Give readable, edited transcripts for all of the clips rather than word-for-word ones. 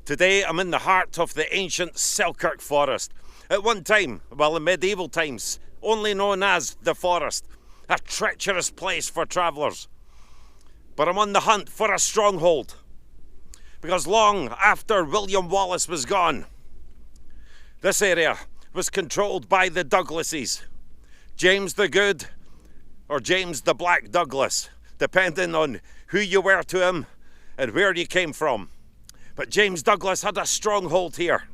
Today I'm in the heart of the ancient Selkirk Forest. At one time, well, in medieval times, only known as the Forest, a treacherous place for travellers. But I'm on the hunt for a stronghold, because long after William Wallace was gone, this area was controlled by the Douglases, James the Good or James the Black Douglas, depending on who you were to him and where you came from. But James Douglas had a stronghold here,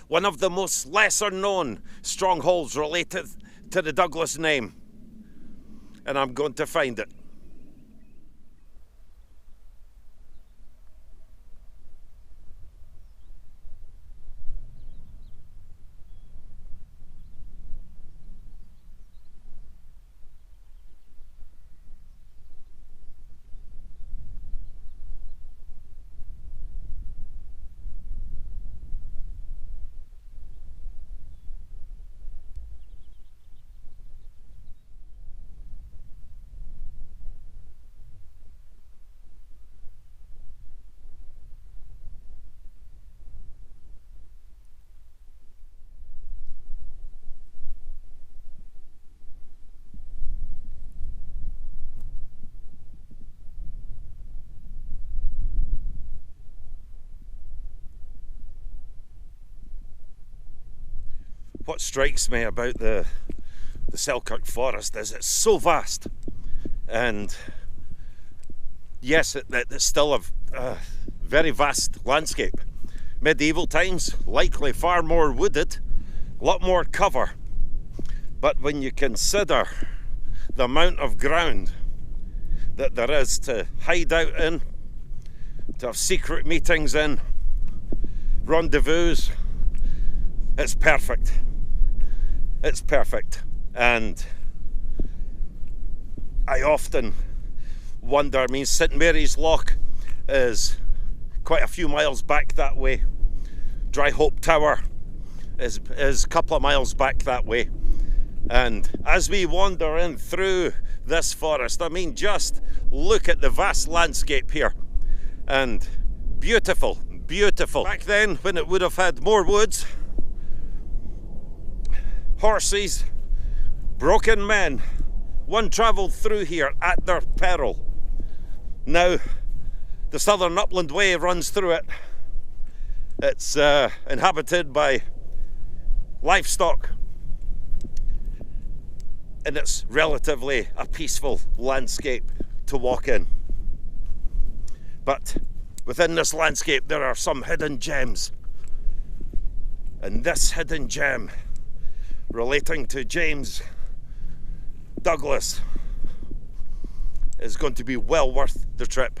one of the most lesser known strongholds related to the Douglas name, and I'm going to find it. What strikes me about the Selkirk Forest is it's so vast, and yes, it's still a very vast landscape. Medieval times, likely far more wooded, a lot more cover, but when you consider the amount of ground that there is to hide out in, to have secret meetings in, rendezvous, it's perfect. It's perfect. And I often wonder, I mean, St Mary's Loch is quite a few miles back that way. Dryhope Tower is a couple of miles back that way. And as we wander in through this forest, I mean, just look at the vast landscape here. And beautiful, beautiful. Back then, when it would have had more woods, horses, broken men, one travelled through here at their peril. Now, the Southern Upland Way runs through it. It's inhabited by livestock, and it's relatively a peaceful landscape to walk in. But within this landscape there are some hidden gems, and this hidden gem relating to James Douglas is going to be well worth the trip.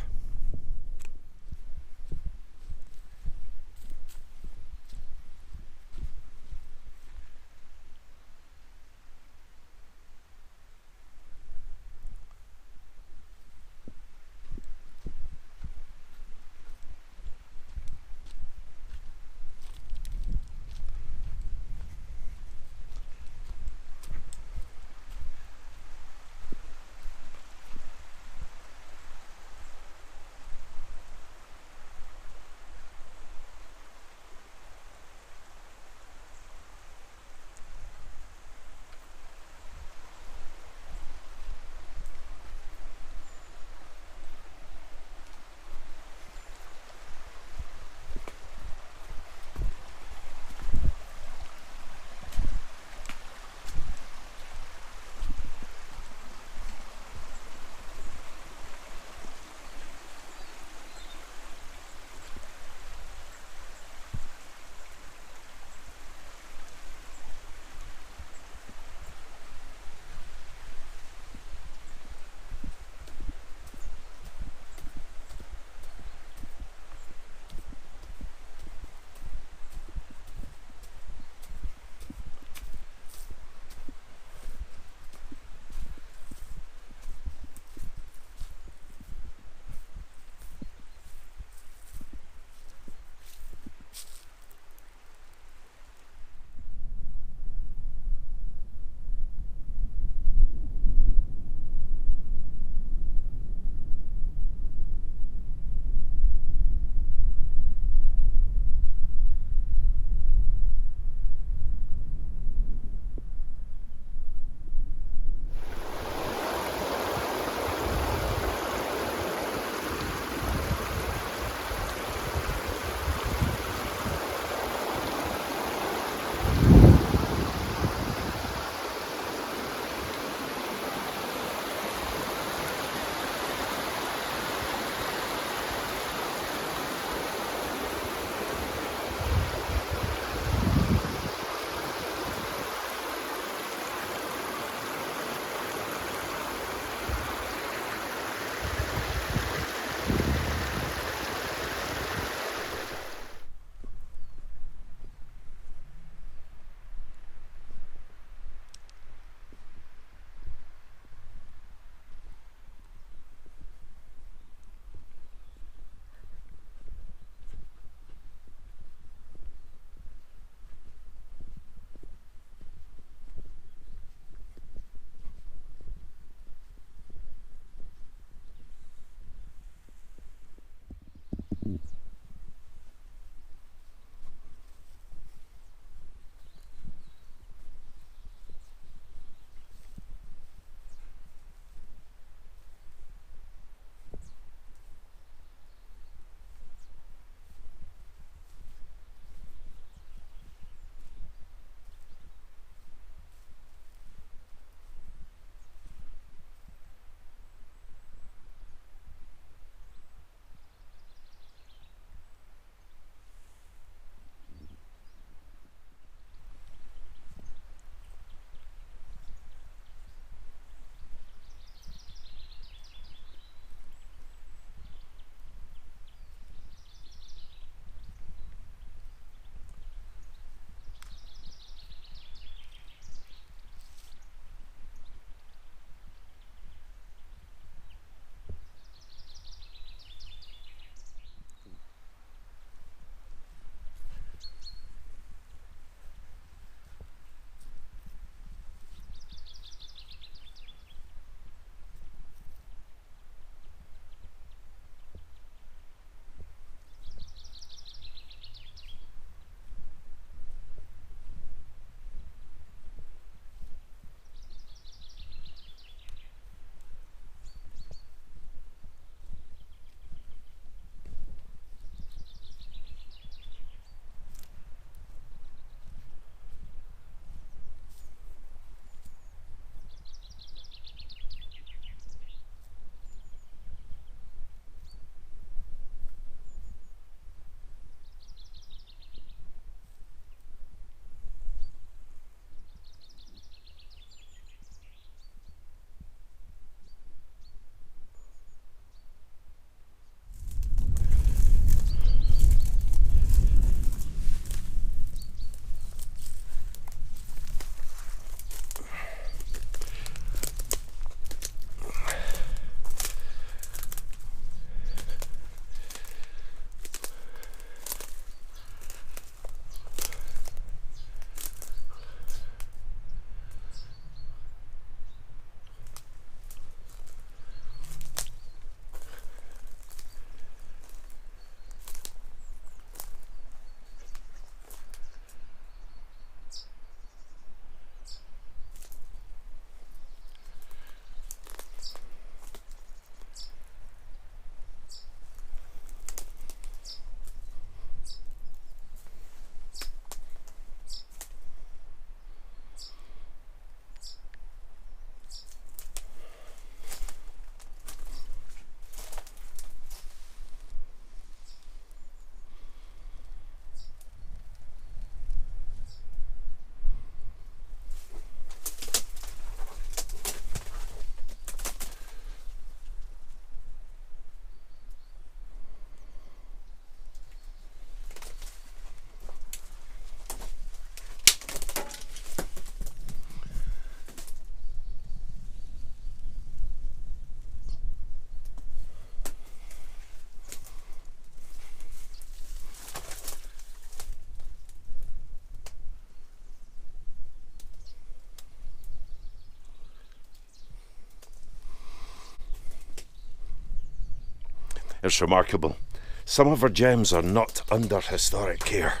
It's remarkable. Some of our gems are not under historic care,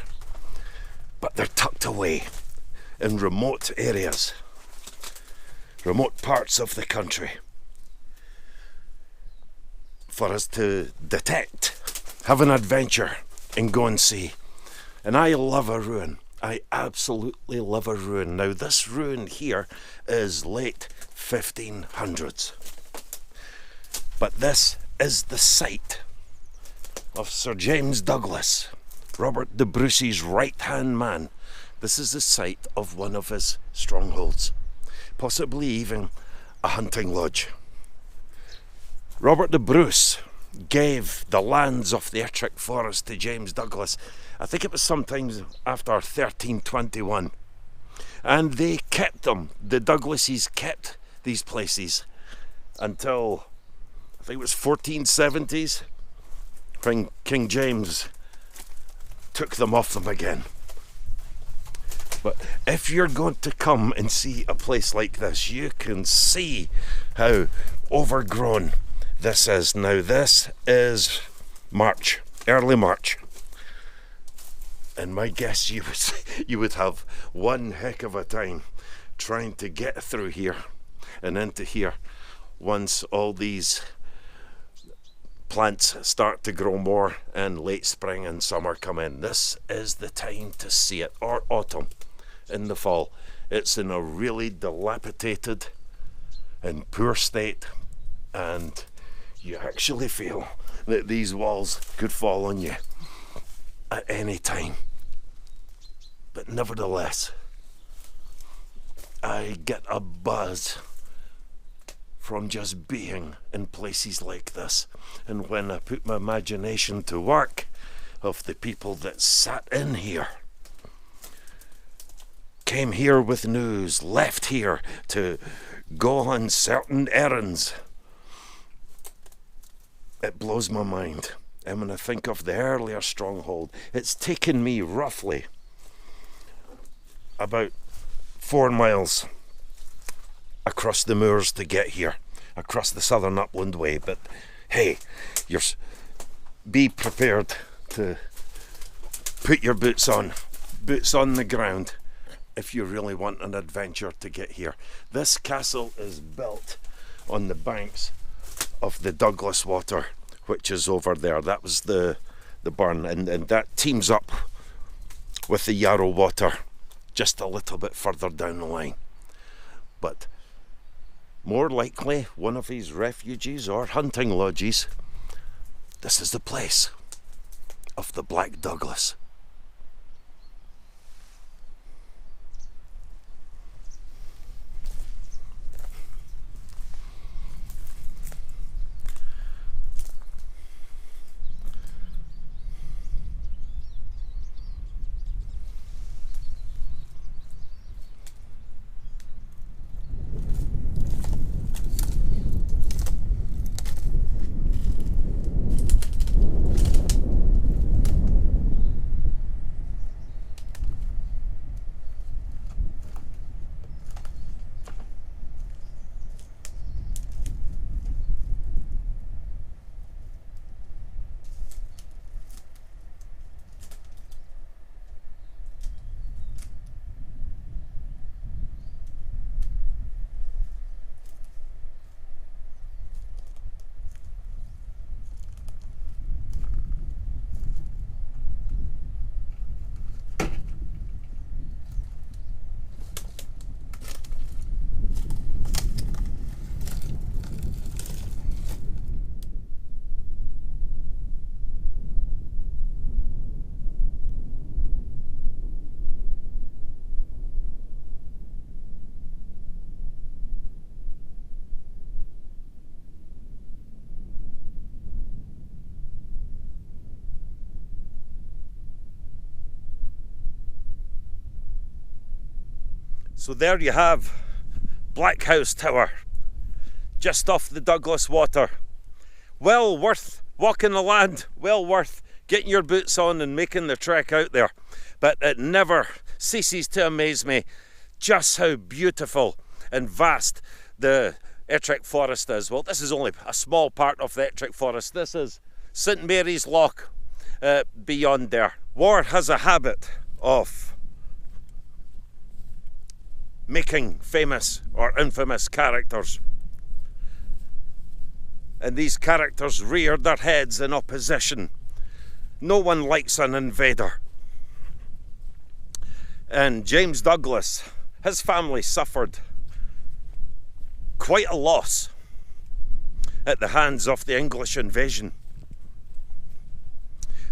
but they're tucked away in remote areas, remote parts of the country, for us to detect, have an adventure and go and see. And I love a ruin. I absolutely love a ruin. Now this ruin here is late 1500s. But this is the site of Sir James Douglas, Robert de Bruce's right-hand man. This is the site of one of his strongholds, possibly even a hunting lodge. Robert de Bruce gave the lands of the Ettrick Forest to James Douglas. I think it was sometime after 1321. And they kept them. The Douglases kept these places until, I think it was 1470s, when King James took them off them again. But if you're going to come and see a place like this, you can see how overgrown this is. Now this is March, early March. And my guess you would have one heck of a time trying to get through here and into here once all these plants start to grow more and late spring and summer come in. This is the time to see it, or autumn in the fall. It's in a really dilapidated and poor state, and you actually feel that these walls could fall on you at any time. But nevertheless, I get a buzz from just being in places like this. And when I put my imagination to work, of the people that sat in here, came here with news, left here to go on certain errands, it blows my mind. And when I think of the earlier stronghold, it's taken me roughly about 4 miles across the moors to get here, across the Southern Upland Way. But hey, be prepared to put your boots on the ground, if you really want an adventure to get here. This castle is built on the banks of the Douglas Water, which is over there. That was the burn, and that teams up with the Yarrow Water just a little bit further down the line. But more likely one of these refuges or hunting lodges, this is the place of the Black Douglas. So there you have Blackhouse Tower, just off the Douglas Water. Well worth walking the land, well worth getting your boots on and making the trek out there. But it never ceases to amaze me just how beautiful and vast the Ettrick Forest is. Well, this is only a small part of the Ettrick Forest. This is St Mary's Loch beyond there. War has a habit of making famous or infamous characters. And these characters reared their heads in opposition. No one likes an invader. And James Douglas, his family suffered quite a loss at the hands of the English invasion.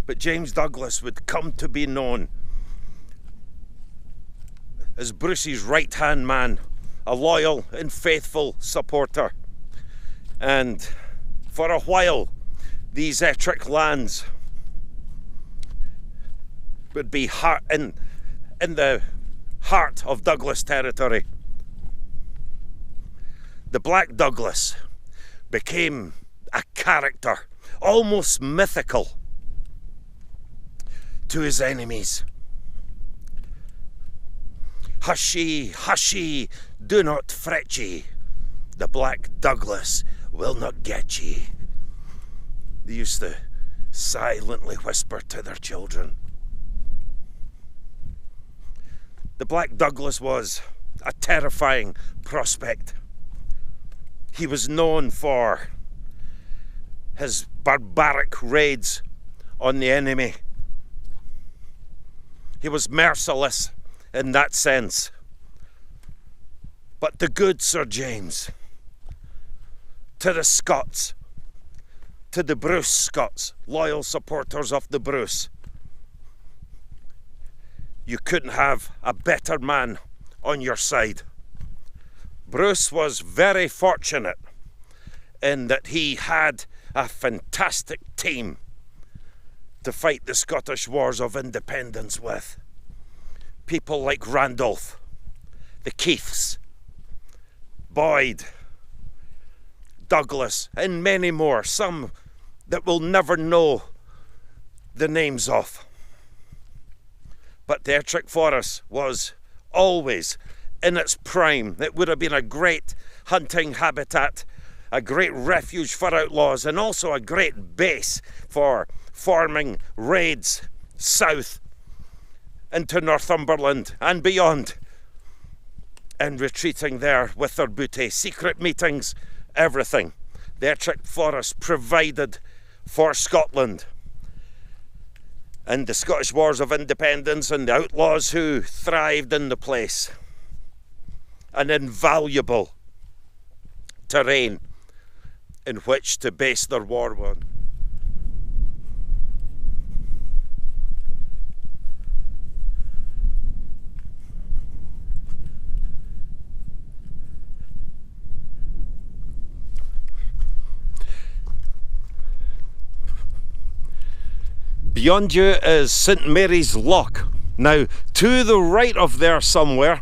But James Douglas would come to be known as Bruce's right-hand man, a loyal and faithful supporter. And for a while, these Ettrick lands would be in the heart of Douglas territory. The Black Douglas became a character, almost mythical, to his enemies. Hush ye, hush ye, do not fret ye. The Black Douglas will not get ye. They used to silently whisper to their children. The Black Douglas was a terrifying prospect. He was known for his barbaric raids on the enemy. He was merciless in that sense. But the good Sir James, to the Scots, to the Bruce Scots, loyal supporters of the Bruce, you couldn't have a better man on your side. Bruce was very fortunate in that he had a fantastic team to fight the Scottish Wars of Independence with. People like Randolph, the Keiths, Boyd, Douglas, and many more, some that we'll never know the names of. But the Ettrick Forest was always in its prime. It would have been a great hunting habitat, a great refuge for outlaws, and also a great base for forming raids south into Northumberland and beyond, and retreating there with their booty, secret meetings, everything. The Ettrick Forest provided for Scotland and the Scottish Wars of Independence and the outlaws who thrived in the place. An invaluable terrain in which to base their war on. Beyond you is St Mary's Loch. Now, to the right of there somewhere,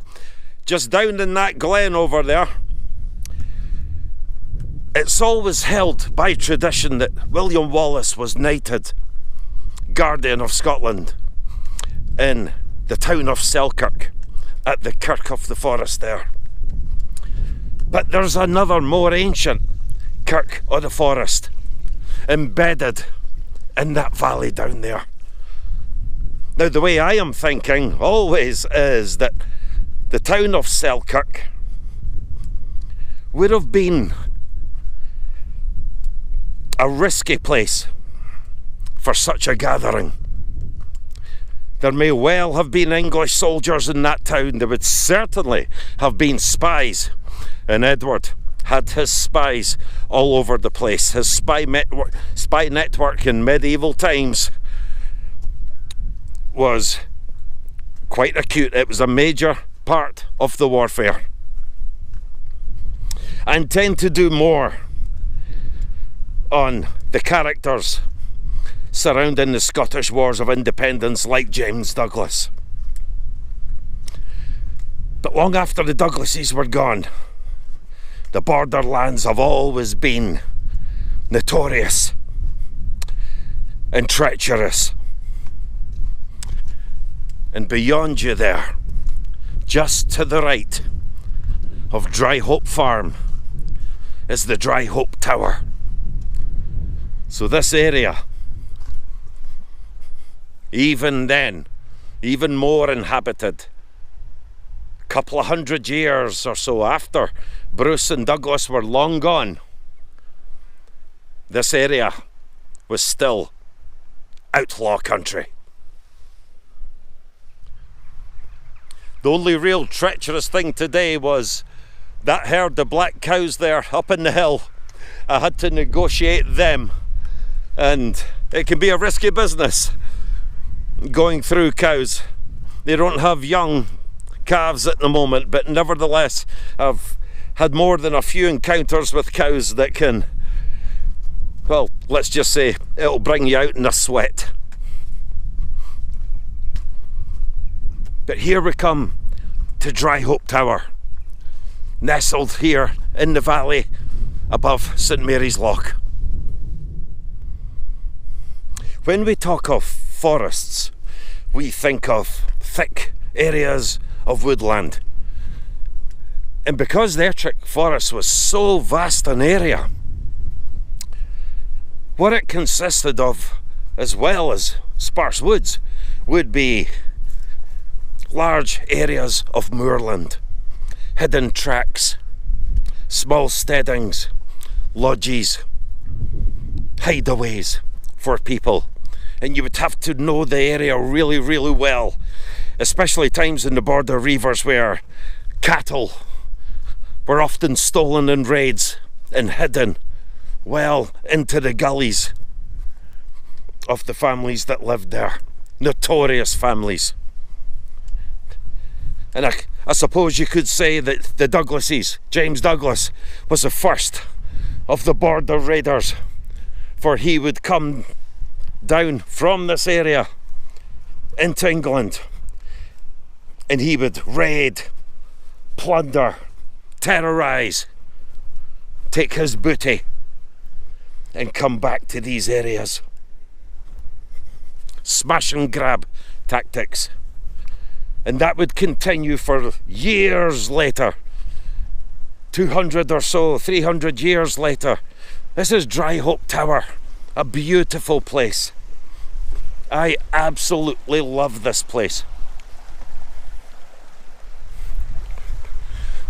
just down in that glen over there, it's always held by tradition that William Wallace was knighted Guardian of Scotland in the town of Selkirk at the Kirk of the Forest there. But there's another more ancient Kirk of the Forest embedded in that valley down there. Now, the way I am thinking always is that the town of Selkirk would have been a risky place for such a gathering. There may well have been English soldiers in that town. There would certainly have been spies, and Edward had his spies all over the place. His spy network in medieval times was quite acute. It was a major part of the warfare. I intend to do more on the characters surrounding the Scottish Wars of Independence, like James Douglas. But long after the Douglases were gone, the borderlands have always been notorious and treacherous. And beyond you there, just to the right of Dryhope Farm, is the Dryhope Tower. So this area, even then, even more inhabited, a couple of 100 years or so after Bruce and Douglas were long gone, this area was still outlaw country. The only real treacherous thing today was that herd of black cows there up in the hill. I had to negotiate them, and it can be a risky business going through cows. They don't have young calves at the moment, but nevertheless I've had more than a few encounters with cows that can, well, let's just say it'll bring you out in a sweat. But here we come to Dryhope Tower, nestled here in the valley above St Mary's Loch. When we talk of forests, we think of thick areas of woodland. And because the Ettrick Forest was so vast an area, what it consisted of, as well as sparse woods, would be large areas of moorland, hidden tracks, small steadings, lodges, hideaways for people. And you would have to know the area really, really well, especially times in the border reivers where cattle were often stolen in raids and hidden well into the gullies of the families that lived there. Notorious families. And I suppose you could say that the Douglases, James Douglas, was the first of the border raiders, for he would come down from this area into England and he would raid, plunder, terrorise, take his booty and come back to these areas. Smash and grab tactics. And that would continue for years later. 200 or so, 300 years later. This is Dryhope Tower, a beautiful place. I absolutely love this place.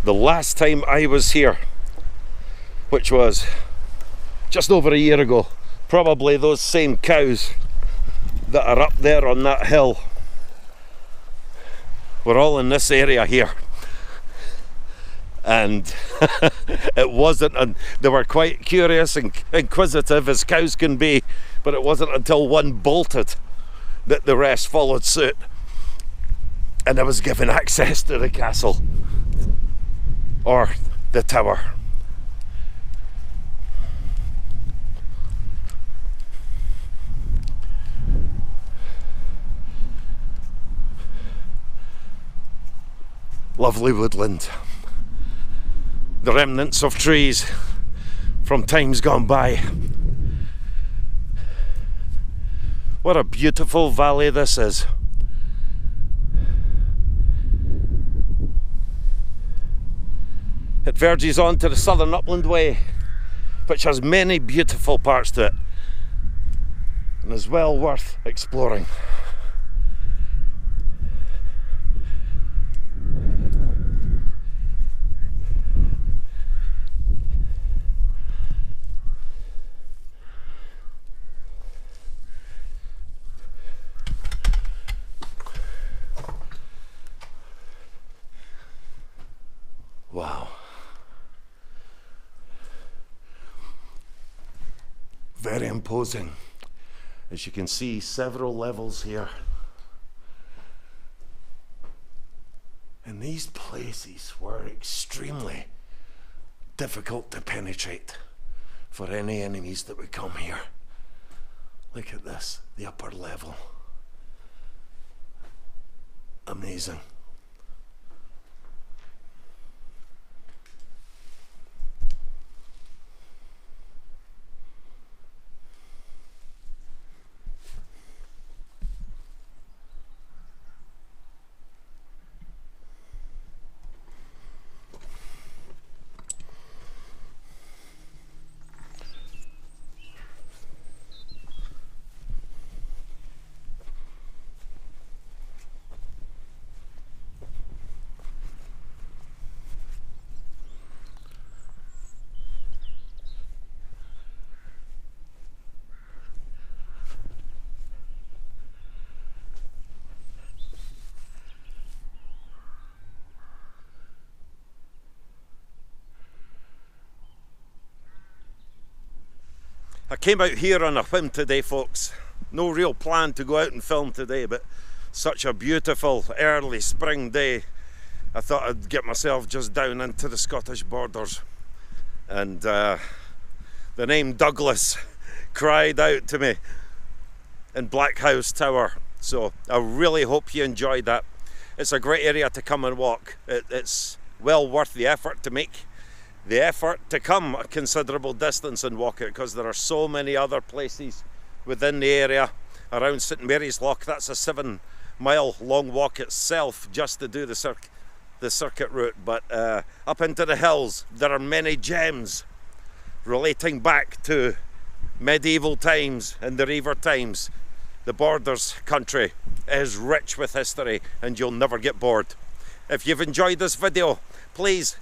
The last time I was here, which was just over a year ago, probably those same cows that are up there on that hill were all in this area here. And it wasn't, and they were quite curious and inquisitive as cows can be, but it wasn't until one bolted that the rest followed suit, and I was given access to the castle, or the tower. Lovely woodland. The remnants of trees from times gone by. What a beautiful valley this is. It verges on to the Southern Upland Way, which has many beautiful parts to it and is well worth exploring. Wow. Very imposing. As you can see, several levels here. And these places were extremely difficult to penetrate for any enemies that would come here. Look at this, the upper level. Amazing. I came out here on a whim today, folks. No real plan to go out and film today, but such a beautiful early spring day. I thought I'd get myself just down into the Scottish borders. And the name Douglas cried out to me in Blackhouse Tower. So I really hope you enjoyed that. It's a great area to come and walk. It's well worth the effort to make the effort to come a considerable distance and walk it, because there are so many other places within the area around St Mary's Loch. That's a 7-mile long walk itself just to do the circuit route. But up into the hills there are many gems relating back to medieval times and the Reaver times. The Borders country is rich with history and you'll never get bored. If you've enjoyed this video, please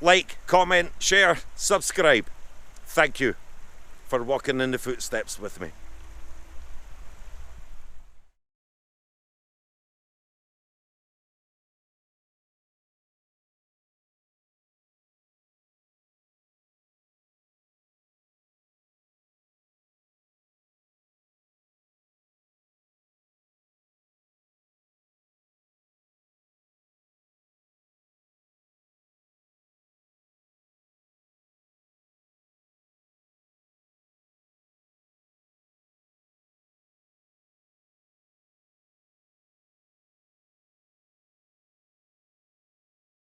like, comment, share, subscribe. Thank you for walking in the footsteps with me.